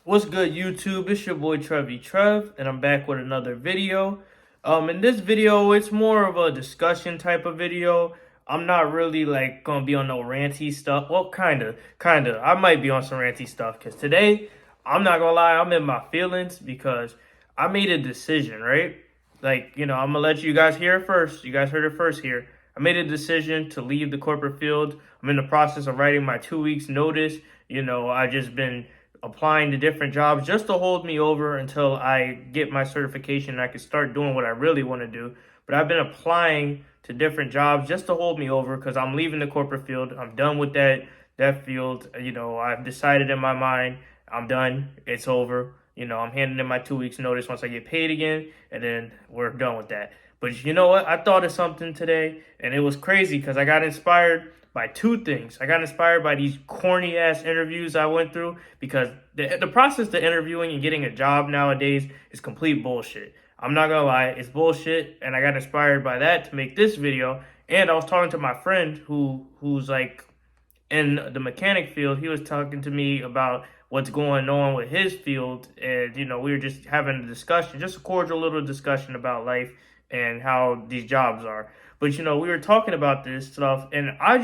What's good, YouTube? It's your boy Trevi Trev, and I'm back with another video. In this video, it's more of a discussion type of video. I'm not really like gonna be on no ranty stuff. Well, kinda. I might be on some ranty stuff because today, I'm not gonna lie, I'm in my feelings because I made a decision, right? I'm gonna let you guys hear it first. You guys heard it first here. I made a decision to leave the corporate field. I'm in the process of writing my 2 weeks notice. I just been applying to different jobs just to hold me over until I get my certification and I can start doing what I really want to do. But I've been applying to different jobs just to hold me over because I'm leaving the corporate field. I'm done with that field. I've decided in my mind I'm done. It's over. I'm handing in my 2 weeks notice once I get paid again, and then we're done with that. But you know what? I thought of something today, and it was crazy because I got inspired by two things. I got inspired by these corny ass interviews I went through because the process of interviewing and getting a job nowadays is complete bullshit. I'm not gonna lie, it's bullshit, and I got inspired by that to make this video. And I was talking to my friend who's like in the mechanic field. He was talking to me about what's going on with his field, and we were just having a discussion, just a cordial little discussion about life and how these jobs are. But we were talking about this stuff, and I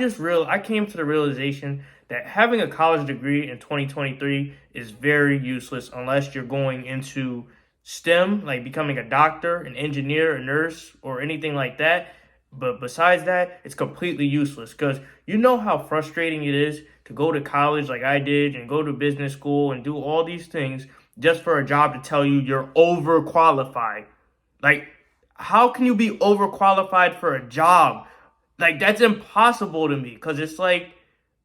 came to the realization that having a college degree in 2023 is very useless unless you're going into STEM, like becoming a doctor, an engineer, a nurse, or anything like that. But besides that, it's completely useless because you know how frustrating it is to go to college like I did and go to business school and do all these things just for a job to tell you you're overqualified. Like, how can you be overqualified for a job? Like, that's impossible to me because it's like,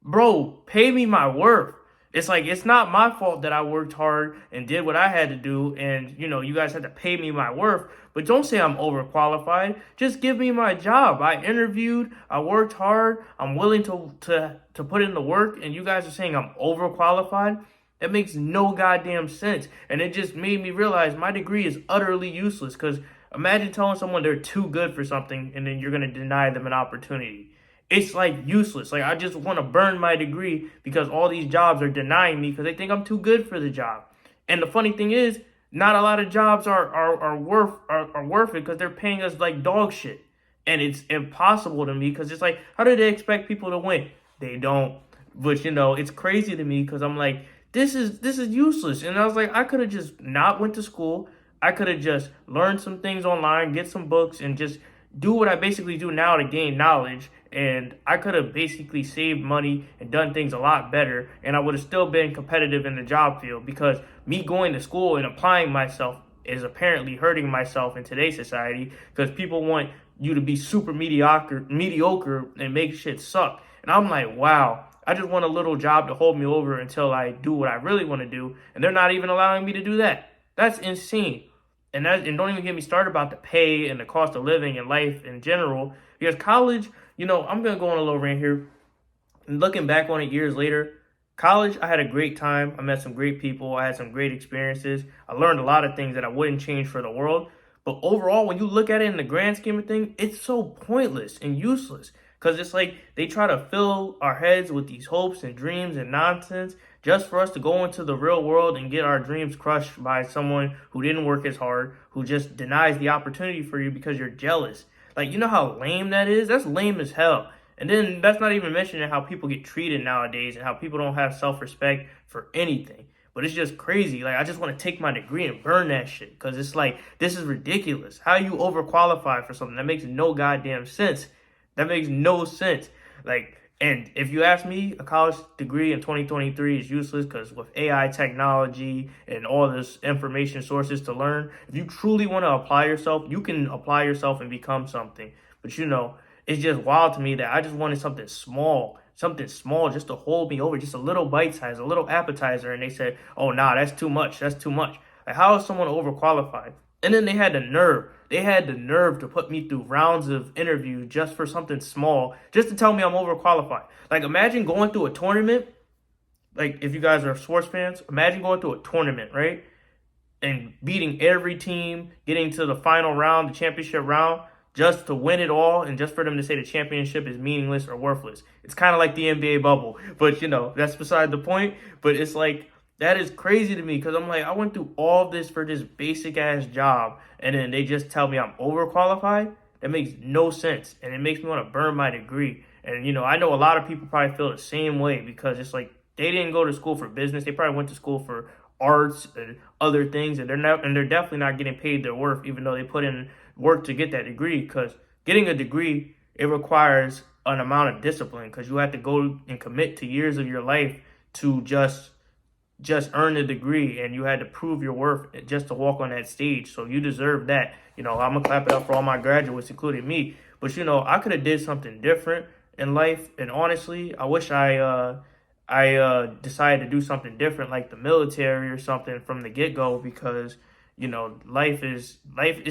bro, pay me my worth. It's like, it's not my fault that I worked hard and did what I had to do. And, you guys had to pay me my worth. But don't say I'm overqualified. Just give me my job. I interviewed. I worked hard. I'm willing to put in the work. And you guys are saying I'm overqualified? It makes no goddamn sense. And it just made me realize my degree is utterly useless. Because imagine telling someone they're too good for something and then you're going to deny them an opportunity. It's like useless. Like, I just want to burn my degree because all these jobs are denying me because they think I'm too good for the job. And the funny thing is, not a lot of jobs are worth it because they're paying us like dog shit. And it's impossible to me because it's like, how do they expect people to win? They don't. But it's crazy to me because I'm like, this is useless. And I was like, I could have just not went to school. I could have just learned some things online, get some books, and just do what I basically do now to gain knowledge. And I could have basically saved money and done things a lot better. And I would have still been competitive in the job field because me going to school and applying myself is apparently hurting myself in today's society because people want you to be super mediocre and make shit suck. And I'm like, wow, I just want a little job to hold me over until I do what I really want to do. And they're not even allowing me to do that. That's insane. And don't even get me started about the pay and the cost of living and life in general. Because college, I'm going to go on a little rant here. And looking back on it years later, college, I had a great time. I met some great people. I had some great experiences. I learned a lot of things that I wouldn't change for the world. But overall, when you look at it in the grand scheme of things, it's so pointless and useless. Because it's like they try to fill our heads with these hopes and dreams and nonsense just for us to go into the real world and get our dreams crushed by someone who didn't work as hard, who just denies the opportunity for you because you're jealous. Like, you know how lame that is? That's lame as hell. And then that's not even mentioning how people get treated nowadays and how people don't have self-respect for anything. But it's just crazy. Like, I just want to take my degree and burn that shit because it's like, this is ridiculous. How you overqualified for something? That makes no goddamn sense. That makes no sense. Like, and if you ask me, a college degree in 2023 is useless because with AI technology and all this information sources to learn, if you truly want to apply yourself, you can apply yourself and become something. But it's just wild to me that I just wanted something small just to hold me over, just a little bite size, a little appetizer. And they said, oh, nah, that's too much. That's too much. Like, how is someone overqualified? And then they had the nerve to put me through rounds of interviews just for something small, just to tell me I'm overqualified. Like, imagine going through a tournament. Like, if you guys are sports fans, imagine going through a tournament, right? And beating every team, getting to the final round, the championship round, just to win it all, and just for them to say the championship is meaningless or worthless. It's kind of like the NBA bubble, but that's beside the point. But it's like, That is crazy to me because I'm like, I went through all this for this basic ass job, and then they just tell me I'm overqualified. That makes no sense, and it makes me want to burn my degree. And I know a lot of people probably feel the same way because it's like they didn't go to school for business. They probably went to school for arts and other things, and they're definitely not getting paid their worth, even though they put in work to get that degree. Because getting a degree, it requires an amount of discipline because you have to go and commit to years of your life to just earn a degree, and you had to prove your worth just to walk on that stage. So you deserve that. I'm gonna clap it up for all my graduates, including me. But I could have did something different in life, and honestly, I wish I decided to do something different, like the military or something from the get go, because life is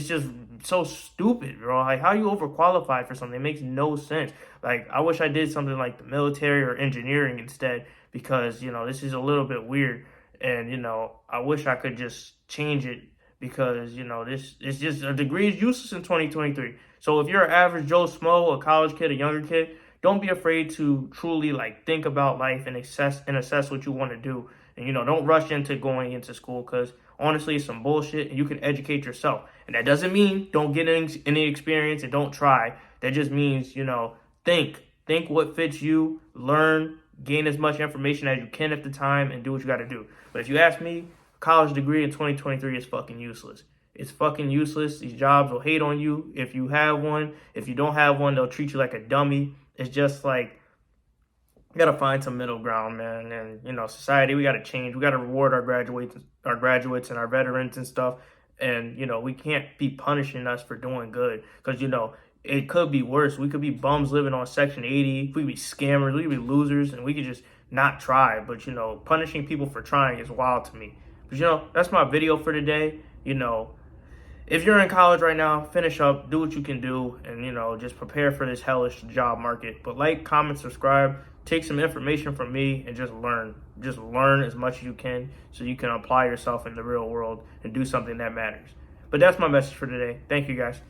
just so stupid, bro. Like, how you overqualified for something? It makes no sense. Like, I wish I did something like the military or engineering instead, because this is a little bit weird, and I wish I could just change it, because this is just, a degree is useless in 2023. So if you're an average Joe Smo, a college kid, a younger kid, don't be afraid to truly like think about life and assess what you want to do. And don't rush into going into school, because honestly, it's some bullshit, and you can educate yourself. And that doesn't mean don't get any experience and don't try. That just means think what fits you, learn, gain as much information as you can at the time, and do what you got to do. But if you ask me, a college degree in 2023 is fucking useless. It's fucking useless. These jobs will hate on you if you have one. If you don't have one, they'll treat you like a dummy. It's just like, we gotta find some middle ground, man. And society, we gotta change. We gotta reward our graduates and our veterans and stuff. And we can't be punishing us for doing good, because it could be worse. We could be bums living on Section 80. We could be scammers. We could be losers, and we could just not try. But punishing people for trying is wild to me. But that's my video for today. If you're in college right now, finish up, do what you can do, and just prepare for this hellish job market. But like, comment, subscribe, take some information from me, and just learn. Just learn as much as you can, so you can apply yourself in the real world and do something that matters. But that's my message for today. Thank you, guys.